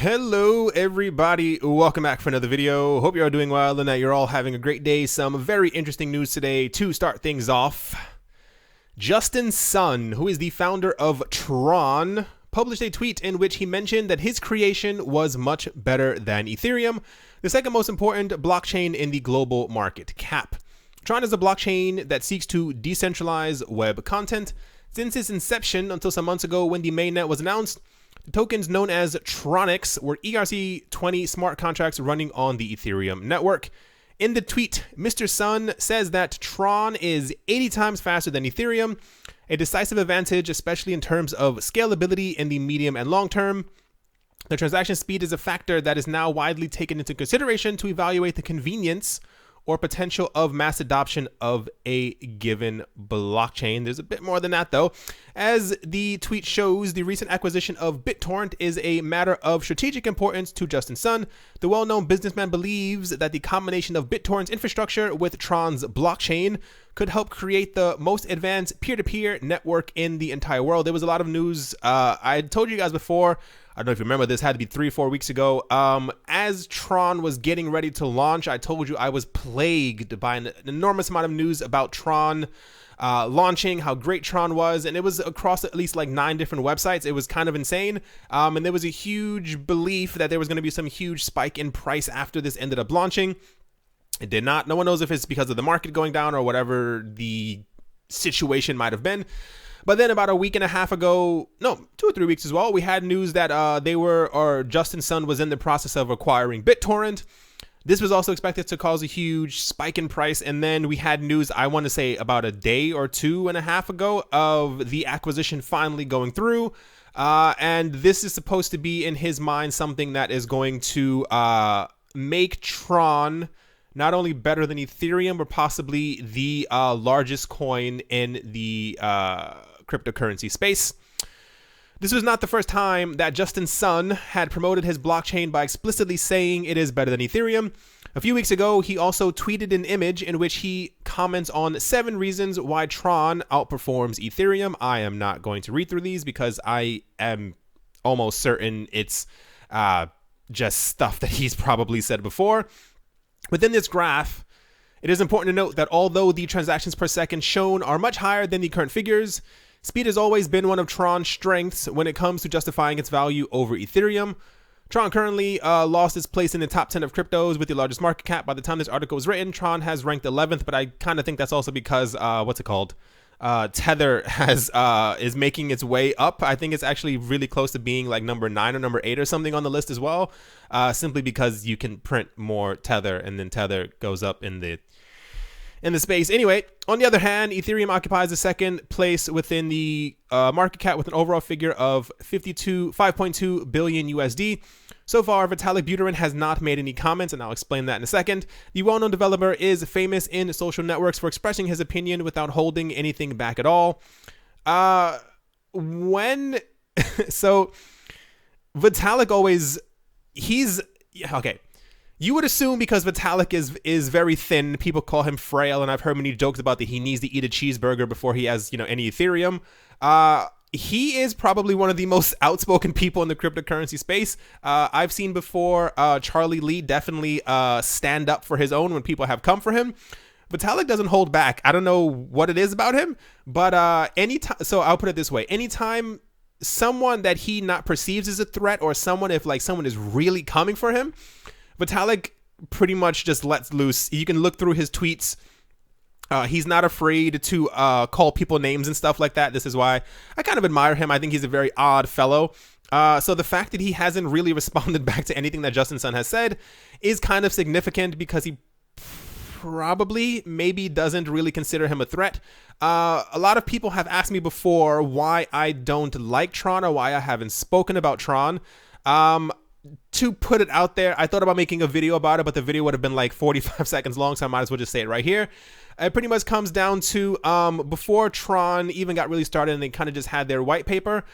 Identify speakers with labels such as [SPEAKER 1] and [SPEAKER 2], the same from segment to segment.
[SPEAKER 1] Hello everybody, welcome back for another video. Hope you're all doing well and that you're all having a great day. Some very interesting news today to start things off. Justin Sun, who is the founder of Tron, published a tweet in which he mentioned that his creation was much better than Ethereum, the second most important blockchain in the global market cap. Tron is a blockchain that seeks to decentralize web content. Since its inception until some months ago when the mainnet was announced, the tokens known as Tronics were ERC20 smart contracts running on the Ethereum network. In the tweet, Mr. Sun says that Tron is 80 times faster than Ethereum, a decisive advantage, especially in terms of scalability in the medium and long term. The transaction speed is a factor that is now widely taken into consideration to evaluate the convenience or potential of mass adoption of a given blockchain. There's a bit more than that though. As the tweet shows, the recent acquisition of BitTorrent is a matter of strategic importance to Justin Sun. The well-known businessman believes that the combination of BitTorrent's infrastructure with Tron's blockchain could help create the most advanced peer-to-peer network in the entire world. There was a lot of news. I told you guys before, I don't know if you remember, this had to be 3 or 4 weeks ago. As Tron was getting ready to launch, I told you I was plagued by an enormous amount of news about Tron launching, how great Tron was, and it was across at least like 9 different websites. It was kind of insane, and there was a huge belief that there was going to be some huge spike in price after this ended up launching. It did not. No one knows if it's because of the market going down or whatever the situation might have been. But then about a week and a half ago, no, 2 or 3 weeks as well, we had news that Justin Sun was in the process of acquiring BitTorrent. This was also expected to cause a huge spike in price. And then we had news, I want to say about a day or 2.5 ago, of the acquisition finally going through. And this is supposed to be, in his mind, something that is going to make Tron not only better than Ethereum, but possibly the largest coin in the cryptocurrency space. This was not the first time that Justin Sun had promoted his blockchain by explicitly saying it is better than Ethereum. A few weeks ago, he also tweeted an image in which he comments on 7 reasons why Tron outperforms Ethereum. I am not going to read through these because I am almost certain it's just stuff that he's probably said before. Within this graph, it is important to note that although the transactions per second shown are much higher than the current figures, speed has always been one of Tron's strengths when it comes to justifying its value over Ethereum. Tron currently lost its place in the top 10 of cryptos with the largest market cap. By the time this article was written, Tron has ranked 11th, but I kind of think that's also because, Tether is making its way up. I think it's actually really close to being like number 9 or number 8 or something on the list as well, simply because you can print more Tether and then Tether goes up in the space. Anyway, on the other hand, Ethereum occupies the second place within the market cap with an overall figure of 5.2 billion USD. So far, Vitalik Buterin has not made any comments, and I'll explain that in a second. The well-known developer is famous in social networks for expressing his opinion without holding anything back at all. So Vitalik always, okay. You would assume because Vitalik is very thin, people call him frail, and I've heard many jokes about that he needs to eat a cheeseburger before he has, any Ethereum. He is probably one of the most outspoken people in the cryptocurrency space. I've seen before Charlie Lee definitely stand up for his own when people have come for him. Vitalik doesn't hold back. I don't know what it is about him, but so I'll put it this way. Anytime someone that he not perceives as a threat, or someone is really coming for him, Vitalik pretty much just lets loose. You can look through his tweets. He's not afraid to call people names and stuff like that. This is why I kind of admire him. I think he's a very odd fellow. So the fact that he hasn't really responded back to anything that Justin Sun has said is kind of significant, because he probably maybe doesn't really consider him a threat. A lot of people have asked me before why I don't like Tron, or why I haven't spoken about Tron. To put it out there, I thought about making a video about it, but the video would have been like 45 seconds long, so I might as well just say it right here. It pretty much comes down to before Tron even got really started and they kind of just had their white paper,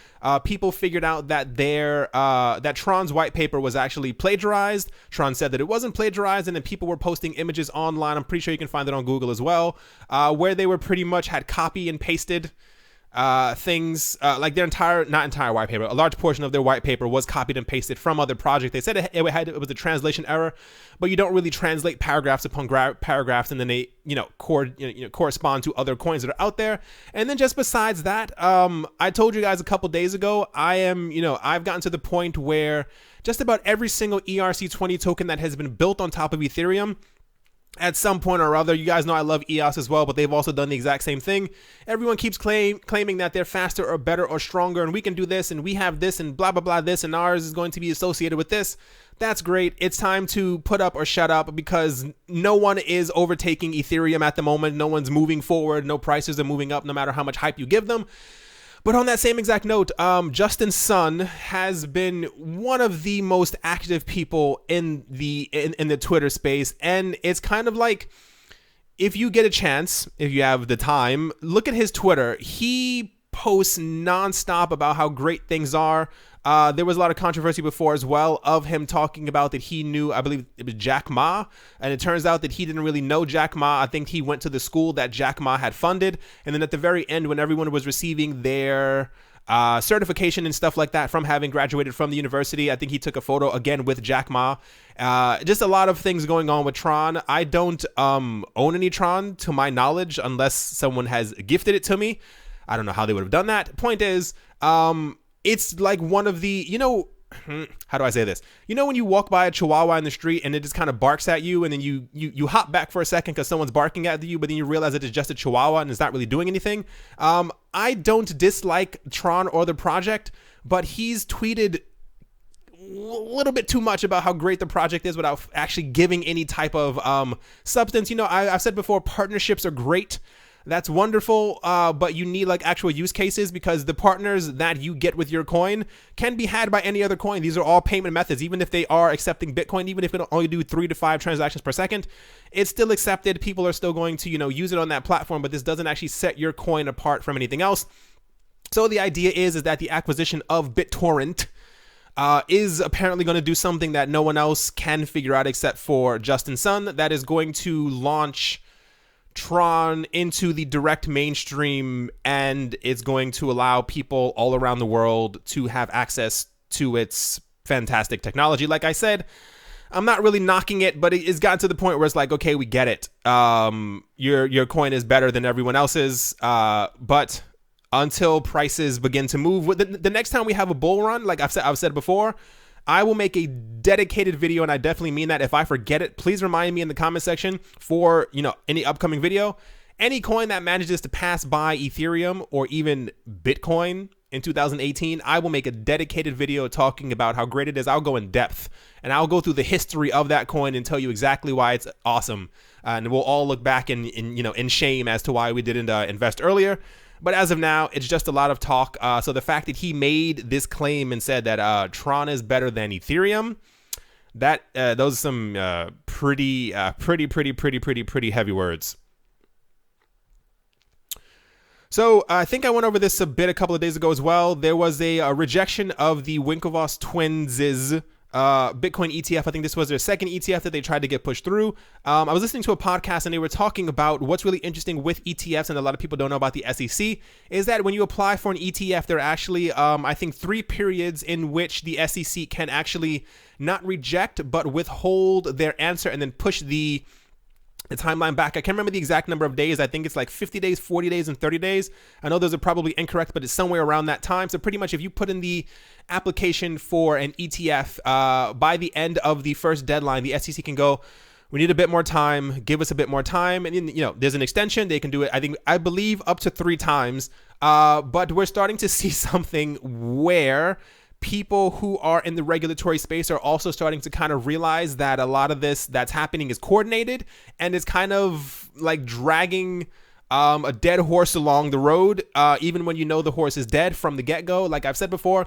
[SPEAKER 1] people figured out that that Tron's white paper was actually plagiarized. Tron said that it wasn't plagiarized, and then people were posting images online. I'm pretty sure you can find it on Google as well, where they were pretty much had copy and pasted things like their not entire white paper, a large portion of their white paper was copied and pasted from other projects. They said it was a translation error, but you don't really translate paragraphs upon paragraphs and then they correspond to other coins that are out there. And then just besides that, I told you guys a couple days ago, I've gotten to the point where just about every single ERC20 token that has been built on top of Ethereum at some point or other, you guys know I love EOS as well, but they've also done the exact same thing. Everyone keeps claiming that they're faster or better or stronger, and we can do this, and we have this, and blah, blah, blah, this, and ours is going to be associated with this. That's great. It's time to put up or shut up because no one is overtaking Ethereum at the moment. No one's moving forward. No prices are moving up no matter how much hype you give them. But on that same exact note, Justin Sun has been one of the most active people in the Twitter space, and it's kind of like, if you get a chance, if you have the time, look at his Twitter. He posts nonstop about how great things are. There was a lot of controversy before as well of him talking about that he knew, I believe it was Jack Ma, and it turns out that he didn't really know Jack Ma. I think he went to the school that Jack Ma had funded, and then at the very end when everyone was receiving their certification and stuff like that from having graduated from the university, I think he took a photo again with Jack Ma. Just a lot of things going on with Tron. I don't own any Tron to my knowledge unless someone has gifted it to me. I don't know how they would have done that. Point is, it's like one of the, how do I say this? When you walk by a chihuahua in the street and it just kind of barks at you and then you hop back for a second because someone's barking at you, but then you realize it is just a chihuahua and it's not really doing anything. I don't dislike Tron or the project, but he's tweeted a little bit too much about how great the project is without actually giving any type of substance. I've said before, partnerships are great. That's wonderful, but you need like actual use cases because the partners that you get with your coin can be had by any other coin. These are all payment methods. Even if they are accepting Bitcoin, even if it only do 3 to 5 transactions per second, it's still accepted. People are still going to, use it on that platform, but this doesn't actually set your coin apart from anything else. So the idea is that the acquisition of BitTorrent is apparently going to do something that no one else can figure out except for Justin Sun. That is going to launch Tron into the direct mainstream, and it's going to allow people all around the world to have access to its fantastic technology. Like I said, I'm not really knocking it, but it's gotten to the point where it's like, okay, we get it. Your coin is better than everyone else's, but until prices begin to move, the next time we have a bull run, like I've said before, I will make a dedicated video, and I definitely mean that. If I forget it, please remind me in the comment section for, any upcoming video. Any coin that manages to pass by Ethereum or even Bitcoin in 2018, I will make a dedicated video talking about how great it is. I'll go in depth, and I'll go through the history of that coin and tell you exactly why it's awesome. And we'll all look back in shame as to why we didn't invest earlier. But as of now, it's just a lot of talk. So the fact that he made this claim and said that Tron is better than Ethereum, those are some pretty heavy words. So I think I went over this a bit a couple of days ago as well. There was a rejection of the Winklevoss twins' Bitcoin ETF. I think this was their second ETF that they tried to get pushed through. I was listening to a podcast and they were talking about what's really interesting with ETFs, and a lot of people don't know about the SEC, is that when you apply for an ETF, there are actually, I think, 3 periods in which the SEC can actually not reject, but withhold their answer and then push the timeline back. I can't remember the exact number of days. I think it's like 50 days, 40 days, and 30 days. I know those are probably incorrect, but it's somewhere around that time. So pretty much if you put in the application for an ETF, by the end of the first deadline, the SEC can go, we need a bit more time, give us a bit more time. And then, there's an extension. They can do it, I believe up to 3 times. But we're starting to see something where people who are in the regulatory space are also starting to kind of realize that a lot of this that's happening is coordinated, and it's kind of like dragging a dead horse along the road, even when the horse is dead from the get-go. Like I've said before,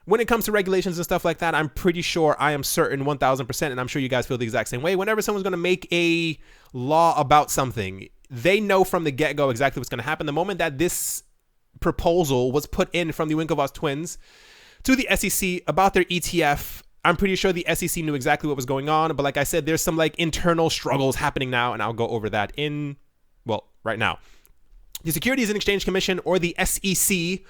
[SPEAKER 1] when it comes to regulations and stuff like that, I'm pretty sure, I am certain 1000%, and I'm sure you guys feel the exact same way. Whenever someone's going to make a law about something, they know from the get-go exactly what's going to happen. The moment that this proposal was put in from the Winklevoss twins to the SEC about their ETF, I'm pretty sure the SEC knew exactly what was going on. But like I said, there's some like internal struggles happening now, and I'll go over that right now. The Securities and Exchange Commission, or the SEC,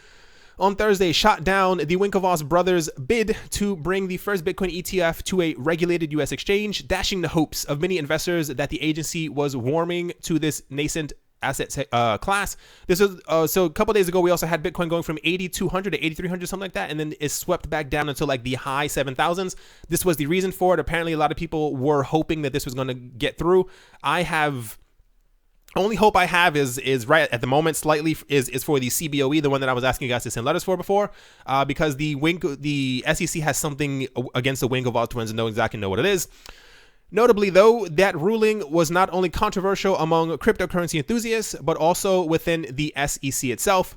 [SPEAKER 1] on Thursday shot down the Winklevoss brothers' bid to bring the first Bitcoin ETF to a regulated U.S. exchange, dashing the hopes of many investors that the agency was warming to this nascent asset class. This is so a couple days ago we also had Bitcoin going from 8,200 to 8,300, something like that, and then it swept back down until like the high 7,000s. This was the reason for it. Apparently a lot of people were hoping that this was going to get through. Only hope I have is right at the moment slightly is for the CBOE, the one that I was asking you guys to send letters for before, because the SEC has something against the Winklevoss twins and exactly know what it is. Notably, though, that ruling was not only controversial among cryptocurrency enthusiasts, but also within the SEC itself.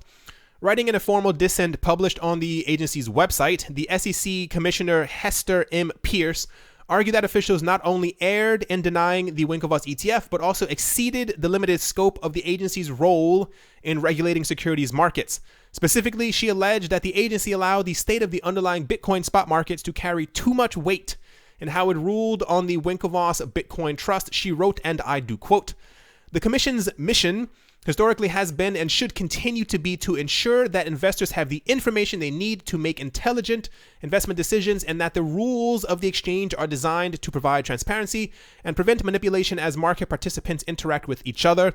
[SPEAKER 1] Writing in a formal dissent published on the agency's website, the SEC Commissioner Hester M. Pierce argued that officials not only erred in denying the Winklevoss ETF, but also exceeded the limited scope of the agency's role in regulating securities markets. Specifically, she alleged that the agency allowed the state of the underlying Bitcoin spot markets to carry too much weight in how it ruled on the Winklevoss Bitcoin Trust. She wrote, and I do quote, "The Commission's mission historically has been and should continue to be to ensure that investors have the information they need to make intelligent investment decisions, and that the rules of the exchange are designed to provide transparency and prevent manipulation as market participants interact with each other.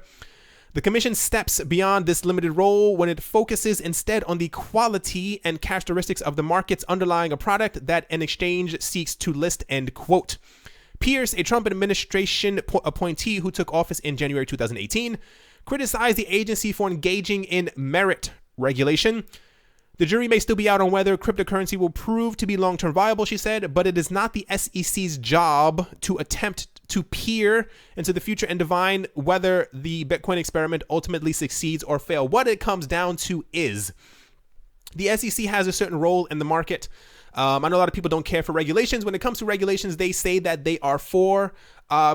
[SPEAKER 1] The Commission steps beyond this limited role when it focuses instead on the quality and characteristics of the markets underlying a product that an exchange seeks to list," end quote. Pierce, a Trump administration appointee who took office in January 2018, criticized the agency for engaging in merit regulation. "The jury may still be out on whether cryptocurrency will prove to be long-term viable," she said, "but it is not the SEC's job to attempt to peer into the future and divine whether the Bitcoin experiment ultimately succeeds or fails. What it comes down to is the SEC has a certain role in the market. I know a lot of people don't care for regulations. When it comes to regulations, they say that they are for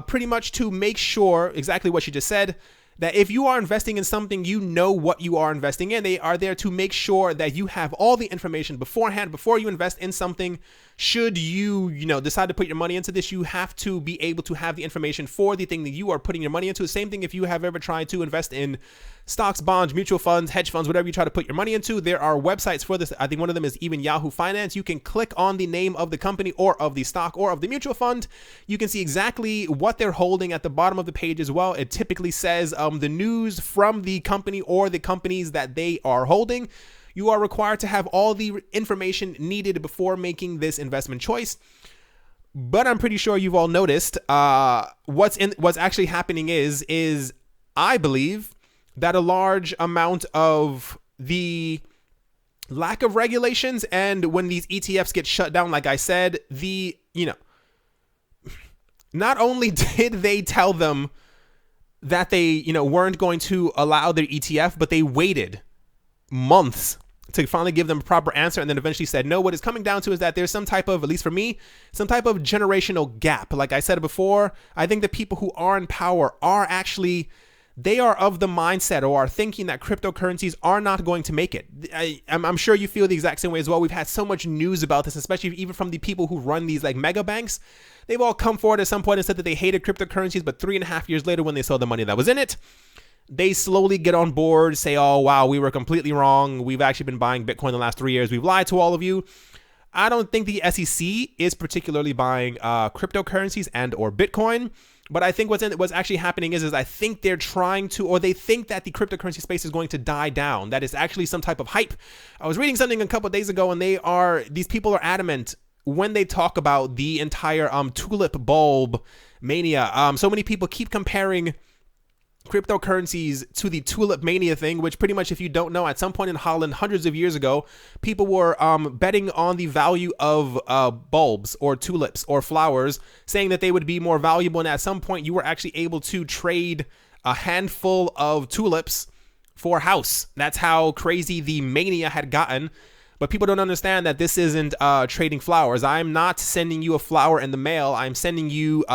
[SPEAKER 1] pretty much to make sure exactly what she just said, that if you are investing in something, you know what you are investing in. They are there to make sure that you have all the information beforehand before you invest in something. Should you, decide to put your money into this, you have to be able to have the information for the thing that you are putting your money into. The same thing if you have ever tried to invest in stocks, bonds, mutual funds, hedge funds, whatever you try to put your money into. There are websites for this. I think one of them is even Yahoo Finance. You can click on the name of the company or of the stock or of the mutual fund. You can see exactly what they're holding at the bottom of the page as well. It typically says the news from the company or the companies that they are holding. You are required to have all the information needed before making this investment choice. But I'm pretty sure you've all noticed what's actually happening is I believe that a large amount of the lack of regulations, and when these ETFs get shut down, like I said, not only did they tell them that they, weren't going to allow their ETF, but they waited months to finally give them a proper answer, and then eventually said no. What it's coming down to is that there's some type of, at least for me, some type of generational gap. Like I said before, I think the people who are in power are actually, they are of the mindset or are thinking that cryptocurrencies are not going to make it. I'm sure you feel the exact same way as well. We've had so much news about this, especially even from the people who run these like mega banks. They've all come forward at some point and said that they hated cryptocurrencies, but 3.5 years later, when they saw the money that was in it, they slowly get on board, say, oh, wow, we were completely wrong. We've actually been buying Bitcoin the last 3 years. We've lied to all of you. I don't think the SEC is particularly buying cryptocurrencies and or Bitcoin. But I think what's actually happening is I think they're trying to, or they think that the cryptocurrency space is going to die down. That is actually some type of hype. I was reading something a couple of days ago, and these people are adamant when they talk about the entire tulip bulb mania. So many people keep comparing cryptocurrencies to the tulip mania thing, which pretty much, if you don't know, at some point in Holland hundreds of years ago, people were betting on the value of bulbs or tulips or flowers, saying that they would be more valuable, and at some point you were actually able to trade a handful of tulips for a house. That's how crazy the mania had gotten. But people don't understand that this isn't trading flowers. I'm not sending you a flower in the mail. I'm sending you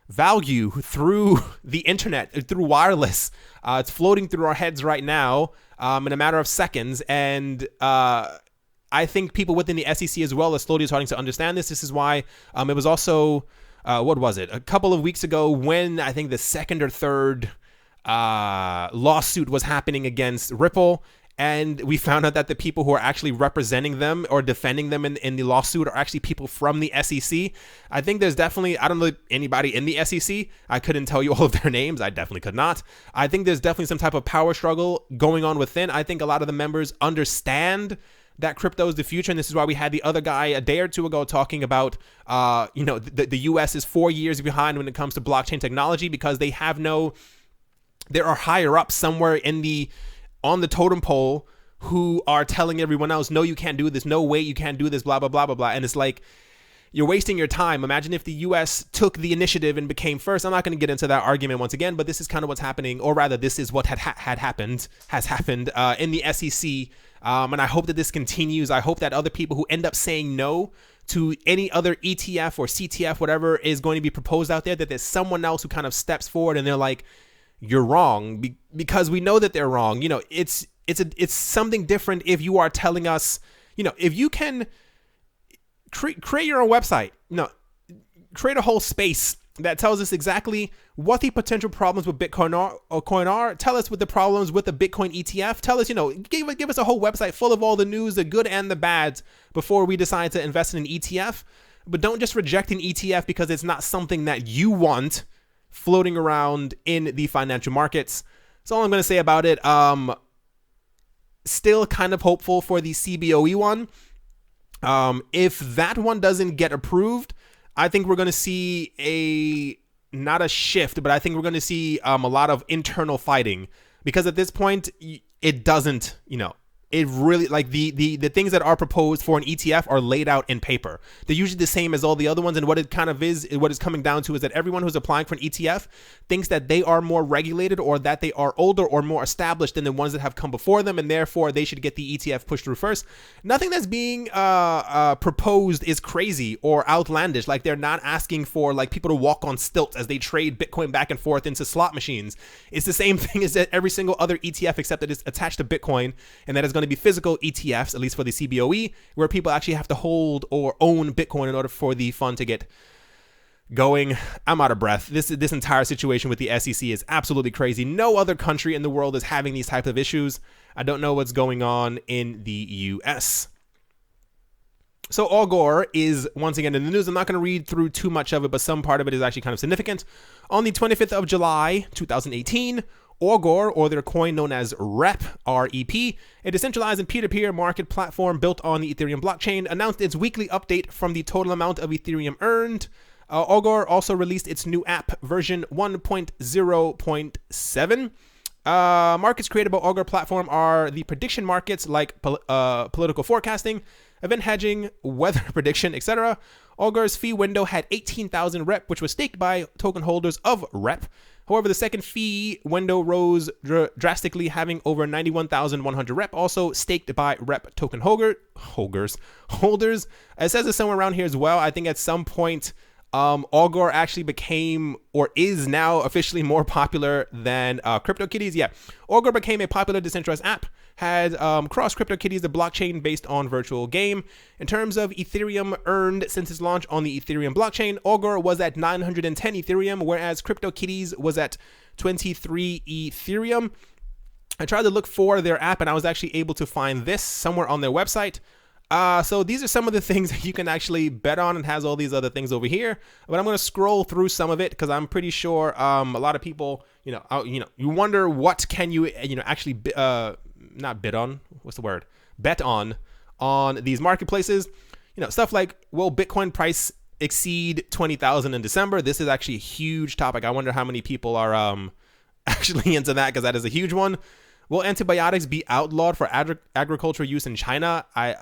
[SPEAKER 1] value through the internet, through wireless. It's floating through our heads right now in a matter of seconds. And I think people within the SEC as well are slowly starting to understand this. This is why it was also, what was it? A couple of weeks ago when I think the second or third lawsuit was happening against Ripple. And we found out that the people who are actually representing them or defending them in the lawsuit are actually people from the SEC. I think there's definitely, I don't know anybody in the SEC. I couldn't tell you all of their names. I definitely could not. I think there's definitely some type of power struggle going on within. I think a lot of the members understand that crypto is the future. And this is why we had the other guy a day or two ago talking about, the US is 4 years behind when it comes to blockchain technology because they have there are higher ups somewhere on the totem pole who are telling everyone else, no, you can't do this. No way you can't do this, blah, blah, blah, blah, blah. And it's like, you're wasting your time. Imagine if the US took the initiative and became first. I'm not going to get into that argument once again, but this is kind of what's happening, or rather, this is what has happened in the SEC. And I hope that this continues. I hope that other people who end up saying no to any other ETF or CTF, whatever is going to be proposed out there, that there's someone else who kind of steps forward and they're like, you're wrong, because we know that they're wrong. It's something different if you are telling us, if you can create your own website, create a whole space that tells us exactly what the potential problems with Bitcoin are. Tell us what the problems with the Bitcoin ETF. Tell us, give us a whole website full of all the news, the good and the bad, before we decide to invest in an ETF. But don't just reject an ETF because it's not something that you want floating around in the financial markets. That's all I'm going to say about it. Still kind of hopeful for the CBOE one. If that one doesn't get approved, I think we're going to see not a shift, but I think we're going to see a lot of internal fighting, because at this point it doesn't, it really, like the things that are proposed for an ETF are laid out in paper. They're usually the same as all the other ones. And what it kind of is, what it's coming down to is that everyone who's applying for an ETF thinks that they are more regulated or that they are older or more established than the ones that have come before them. And therefore they should get the ETF pushed through first. Nothing that's being proposed is crazy or outlandish. Like, they're not asking for like people to walk on stilts as they trade Bitcoin back and forth into slot machines. It's the same thing as every single other ETF, except that it's attached to Bitcoin, and that is going to be physical ETFs, at least for the CBOE, where people actually have to hold or own Bitcoin in order for the fund to get going. I'm out of breath. This entire situation with the SEC is absolutely crazy. No other country in the world is having these types of issues. I don't know what's going on in the US. So Al Gore is once again in the news. I'm not going to read through too much of it, but some part of it is actually kind of significant. On the 25th of July, 2018, Al Gore, or their coin known as REP, R-E-P, a decentralized and peer-to-peer market platform built on the Ethereum blockchain, announced its weekly update from the total amount of Ethereum earned. Al Gore also released its new app, version 1.0.7. Markets created by Al Gore platform are the prediction markets like political forecasting, event hedging, weather prediction, etc. Al Gore's fee window had 18,000 REP, which was staked by token holders of REP. However, the second fee window rose drastically, having over 91,100 REP, also staked by REP token holders. It says it's somewhere around here as well. I think at some point, Al Gore actually became, or is now officially, more popular than CryptoKitties. Yeah, Al Gore became a popular decentralized app, had crossed CryptoKitties, the blockchain based on virtual game. In terms of Ethereum earned since its launch on the Ethereum blockchain, Al Gore was at 910 Ethereum, whereas CryptoKitties was at 23 Ethereum. I tried to look for their app, and I was actually able to find this somewhere on their website. So these are some of the things that you can actually bet on, and has all these other things over here. But I'm going to scroll through some of it because I'm pretty sure a lot of people, you wonder what can you, actually not bid on. What's the word? Bet on these marketplaces. Stuff like, will Bitcoin price exceed 20,000 in December? This is actually a huge topic. I wonder how many people are actually into that, because that is a huge one. Will antibiotics be outlawed for agricultural use in China? I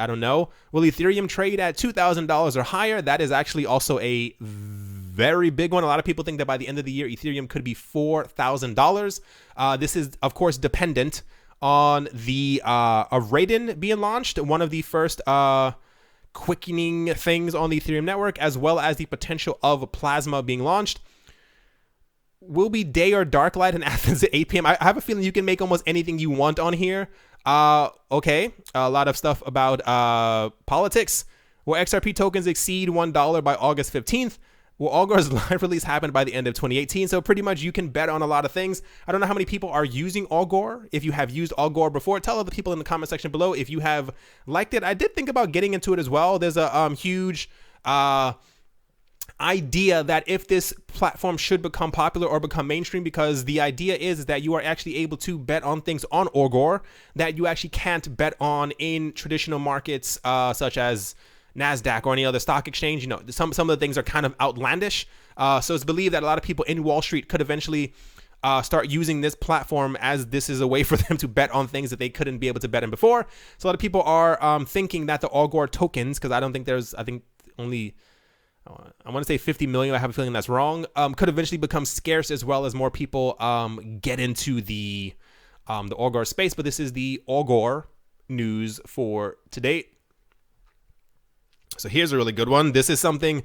[SPEAKER 1] don't know. Will Ethereum trade at $2,000 or higher? That is actually also a very big one. A lot of people think that by the end of the year, Ethereum could be $4,000. This is, of course, dependent on the Raiden being launched, one of the first quickening things on the Ethereum network, as well as the potential of Plasma being launched. Will be day or dark light in Athens at 8 p.m. I have a feeling you can make almost anything you want on here. Okay, a lot of stuff about politics. Will XRP tokens exceed $1 by August 15th? Well, Algor's live release happened by the end of 2018, so pretty much you can bet on a lot of things. I don't know how many people are using Algor. If you have used Algor before, tell other people in the comment section below if you have liked it. I did think about getting into it as well. There's a huge idea that if this platform should become popular or become mainstream, because the idea is that you are actually able to bet on things on Algor that you actually can't bet on in traditional markets such as Nasdaq or any other stock exchange. You know, some of the things are kind of outlandish. So it's believed that a lot of people in Wall Street could eventually start using this platform, as this is a way for them to bet on things that they couldn't be able to bet in before. So a lot of people are thinking that the Algor tokens, because I think only, I want to say 50 million, I have a feeling that's wrong, could eventually become scarce, as well as more people get into the Algor space. But this is the Algor news for today. So here's a really good one. This is something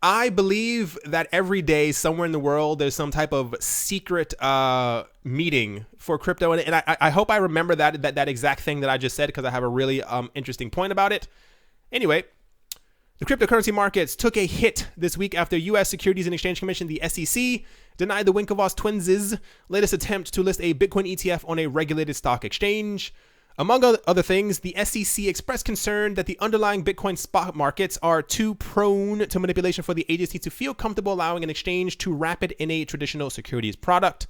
[SPEAKER 1] I believe that every day somewhere in the world there's some type of secret meeting for crypto, and I hope I remember that exact thing that I just said, because I have a really interesting point about it. Anyway, the cryptocurrency markets took a hit this week after U.S. Securities and Exchange Commission, the SEC, denied the Winklevoss twins' latest attempt to list a Bitcoin ETF on a regulated stock exchange. Among other things, the SEC expressed concern that the underlying Bitcoin spot markets are too prone to manipulation for the agency to feel comfortable allowing an exchange to wrap it in a traditional securities product.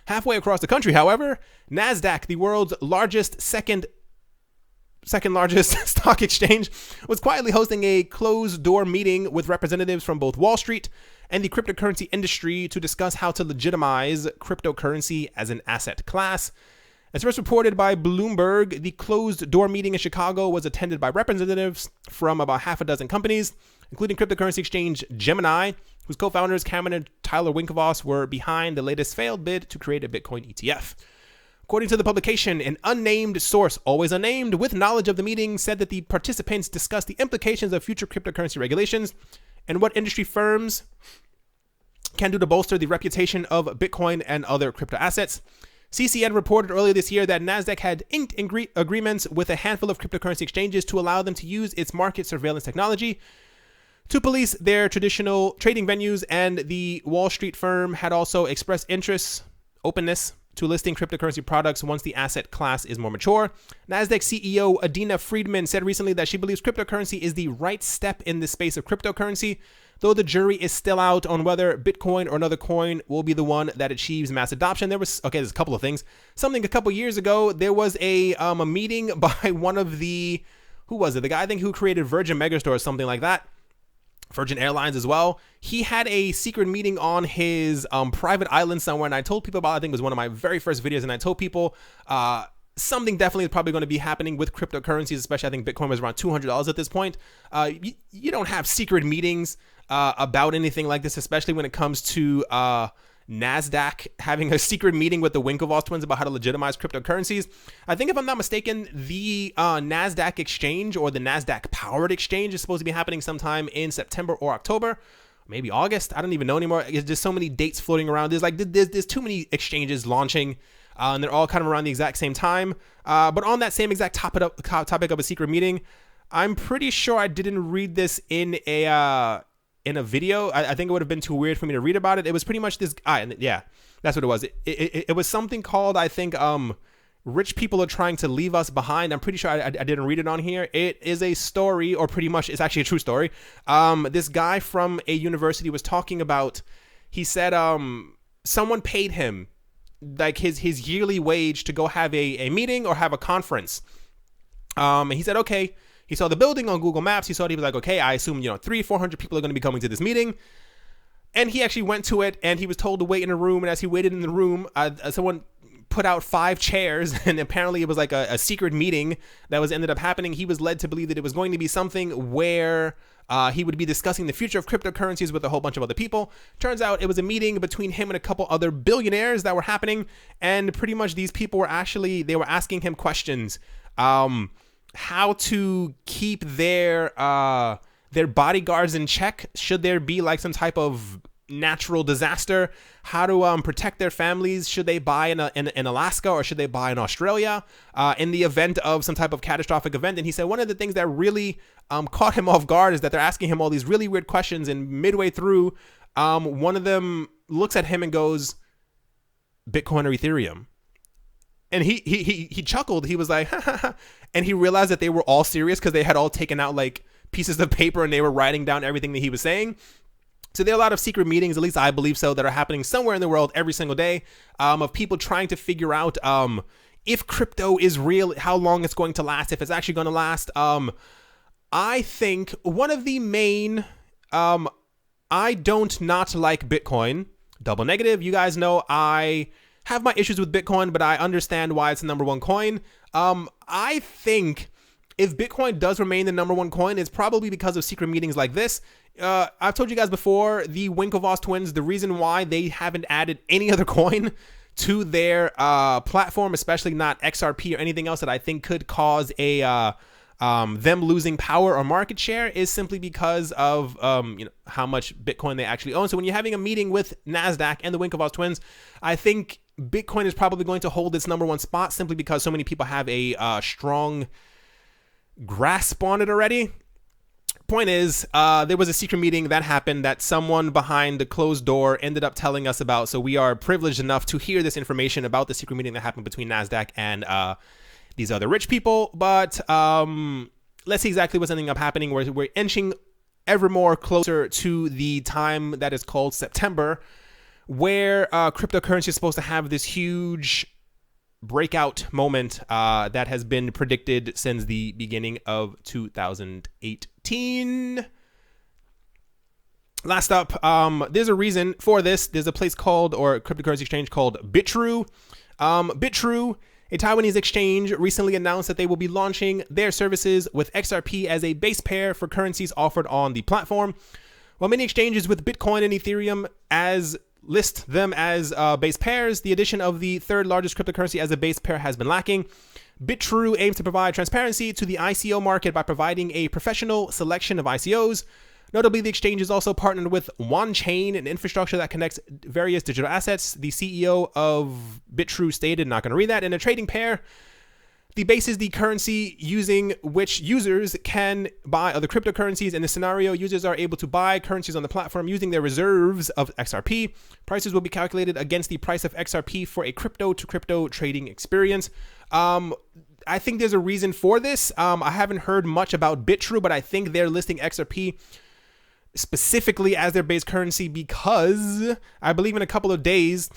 [SPEAKER 1] Halfway across the country, however, Nasdaq, the world's second largest stock exchange, was quietly hosting a closed-door meeting with representatives from both Wall Street and the cryptocurrency industry to discuss how to legitimize cryptocurrency as an asset class. As first reported by Bloomberg, the closed-door meeting in Chicago was attended by representatives from about half a dozen companies, including cryptocurrency exchange Gemini, whose co-founders Cameron and Tyler Winklevoss were behind the latest failed bid to create a Bitcoin ETF. According to the publication, an unnamed source, always unnamed, with knowledge of the meeting, said that the participants discussed the implications of future cryptocurrency regulations and what industry firms can do to bolster the reputation of Bitcoin and other crypto assets. CCN reported earlier this year that Nasdaq had inked agreements with a handful of cryptocurrency exchanges to allow them to use its market surveillance technology to police their traditional trading venues, and the Wall Street firm had also expressed openness to listing cryptocurrency products once the asset class is more mature. Nasdaq CEO Adina Friedman said recently that she believes cryptocurrency is the right step in the space of cryptocurrency, though the jury is still out on whether Bitcoin or another coin will be the one that achieves mass adoption. There's a couple of things. A couple years ago, there was a meeting by one of the, who was it? The guy, I think, who created Virgin Megastore or something like that. Virgin Airlines as well. He had a secret meeting on his private island somewhere, and I told people about it. I think it was one of my very first videos, and I told people something definitely is probably going to be happening with cryptocurrencies, especially I think Bitcoin was around $200 at this point. You don't have secret meetings about anything like this, especially when it comes to Nasdaq having a secret meeting with the Winklevoss twins about how to legitimize cryptocurrencies. I think, if I'm not mistaken, the Nasdaq exchange, or the Nasdaq powered exchange, is supposed to be happening sometime in September or October, maybe August. I don't even know anymore. There's just so many dates floating around. There's too many exchanges launching, and they're all kind of around the exact same time. But on that same exact topic of a secret meeting, I'm pretty sure I didn't read this in a video. I think it would have been too weird for me to read about it. It was pretty much this guy, and yeah, that's what it was. It was something called, I think, Rich People Are Trying to Leave Us Behind. I'm pretty sure I didn't read it on here. It is a story, or pretty much it's actually a true story. This guy from a university was talking about, he said someone paid him like his yearly wage to go have a meeting or have a conference. And he said, okay. He saw the building on Google Maps. He was like, okay, I assume, 300-400 people are going to be coming to this meeting. And he actually went to it, and he was told to wait in a room. And as he waited in the room, someone put out 5 chairs, and apparently it was like a secret meeting that ended up happening. He was led to believe that it was going to be something where he would be discussing the future of cryptocurrencies with a whole bunch of other people. Turns out it was a meeting between him and a couple other billionaires that were happening, and pretty much these people were asking him questions. How to keep their bodyguards in check should there be like some type of natural disaster, how to protect their families, should they buy in Alaska or should they buy in Australia in the event of some type of catastrophic event. And he said one of the things that really caught him off guard is that they're asking him all these really weird questions, and midway through, one of them looks at him and goes, "Bitcoin or Ethereum?" And he chuckled. He was like, ha, ha, ha. And he realized that they were all serious because they had all taken out like pieces of paper and they were writing down everything that he was saying. So there are a lot of secret meetings, at least I believe so, that are happening somewhere in the world every single day, of people trying to figure out if crypto is real, how long it's going to last, if it's actually going to last. I think one of the main, I don't not like Bitcoin. Double negative. You guys know I have my issues with Bitcoin, but I understand why it's the number one coin. I think if Bitcoin does remain the number one coin, it's probably because of secret meetings like this. I've told you guys before, the Winklevoss twins, the reason why they haven't added any other coin to their platform, especially not XRP or anything else that I think could cause a them losing power or market share, is simply because of how much Bitcoin they actually own. So when you're having a meeting with Nasdaq and the Winklevoss twins, I think Bitcoin is probably going to hold its number one spot simply because so many people have a strong grasp on it already. Point is, there was a secret meeting that happened that someone behind the closed door ended up telling us about. So we are privileged enough to hear this information about the secret meeting that happened between Nasdaq and these other rich people. But let's see exactly what's ending up happening. We're inching ever more closer to the time that is called September, where cryptocurrency is supposed to have this huge breakout moment that has been predicted since the beginning of 2018. Last up, there's a reason for this. There's a place called, or a cryptocurrency exchange called Bitrue. Bitrue, a Taiwanese exchange, recently announced that they will be launching their services with XRP as a base pair for currencies offered on the platform. While many exchanges with Bitcoin and Ethereum list them as base pairs, the addition of the third largest cryptocurrency as a base pair has been lacking. Bitrue aims to provide transparency to the ICO market by providing a professional selection of ICOs. Notably, the exchange is also partnered with OneChain, an infrastructure that connects various digital assets. The CEO of Bitrue stated, not going to read that, in a trading pair, the base is the currency using which users can buy other cryptocurrencies. In this scenario, users are able to buy currencies on the platform using their reserves of XRP. Prices will be calculated against the price of XRP for a crypto-to-crypto trading experience. I think there's a reason for this. I haven't heard much about Bitrue, but I think they're listing XRP specifically as their base currency because I believe in a couple of days,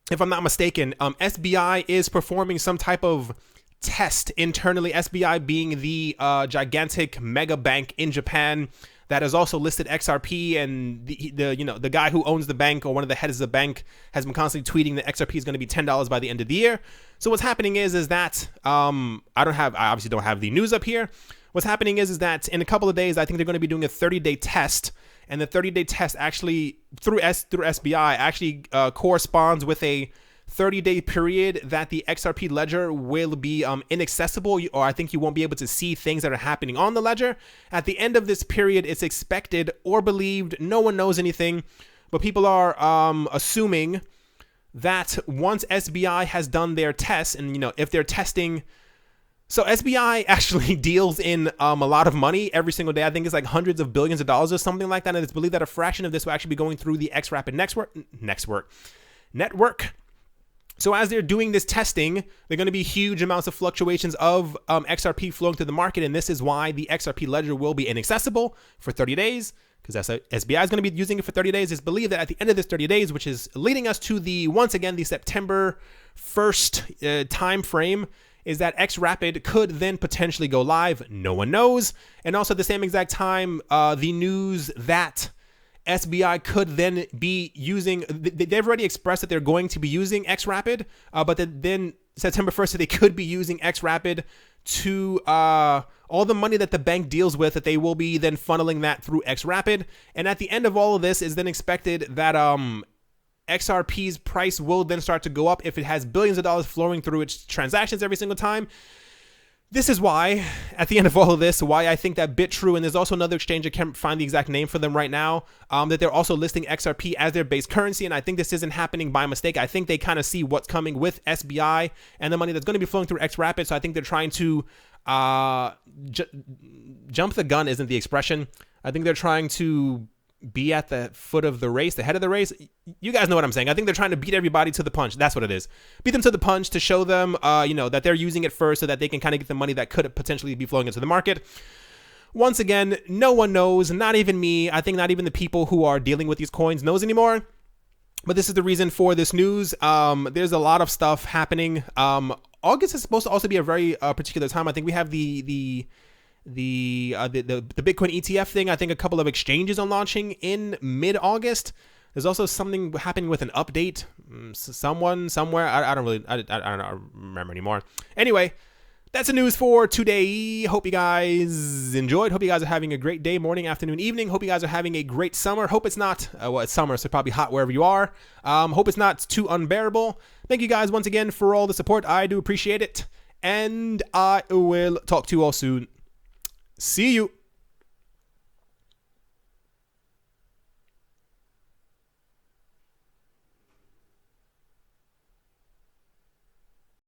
[SPEAKER 1] if I'm not mistaken, SBI is performing some type of test internally. SBI being the gigantic mega bank in Japan that has also listed XRP, and the guy who owns the bank, or one of the heads of the bank, has been constantly tweeting that XRP is going to be $10 by the end of the year. So what's happening is that I obviously don't have the news up here. What's happening is that in a couple of days, I think they're going to be doing a 30-day test. And the 30-day test actually, through SBI, actually corresponds with a 30-day period that the XRP ledger will be inaccessible, or I think you won't be able to see things that are happening on the ledger. At the end of this period, it's expected or believed, no one knows anything, but people are assuming that once SBI has done their tests, and if they're testing... So SBI actually deals in a lot of money every single day. I think it's like hundreds of billions of dollars or something like that. And it's believed that a fraction of this will actually be going through the XRP network. So as they're doing this testing, there are going to be huge amounts of fluctuations of XRP flowing through the market. And this is why the XRP ledger will be inaccessible for 30 days. Because SBI is going to be using it for 30 days. It's believed that at the end of this 30 days, which is leading us to once again, the September 1st time frame, is that XRP could then potentially go live. No one knows. And also at the same exact time, the news that SBI could then be using, they've already expressed that they're going to be using XRP, but then September 1st, they could be using XRP to all the money that the bank deals with, that they will be then funneling that through XRP. And at the end of all of this is then expected that XRP's price will then start to go up if it has billions of dollars flowing through its transactions every single time. This is why, at the end of all of this, why I think that Bitrue, and there's also another exchange, I can't find the exact name for them right now, that they're also listing XRP as their base currency. And I think this isn't happening by mistake. I think they kind of see what's coming with SBI and the money that's going to be flowing through XRP. So I think they're trying to jump the gun isn't the expression. I think they're trying to be at the foot of the race, the head of the race. You guys know what I'm saying. I think they're trying to beat everybody to the punch. That's what it is. Beat them to the punch to show them, that they're using it first so that they can kind of get the money that could potentially be flowing into the market. Once again, no one knows, not even me. I think not even the people who are dealing with these coins knows anymore. But this is the reason for this news. There's a lot of stuff happening. August is supposed to also be a very particular time. I think we have the Bitcoin ETF thing. I think a couple of exchanges are launching in mid-August. There's also something happening with an update. Someone somewhere. I don't remember anymore. Anyway, that's the news for today. Hope you guys enjoyed. Hope you guys are having a great day, morning, afternoon, evening. Hope you guys are having a great summer. Hope it's not, it's summer, so probably hot wherever you are. Hope it's not too unbearable. Thank you guys once again for all the support. I do appreciate it. And I will talk to you all soon. See you.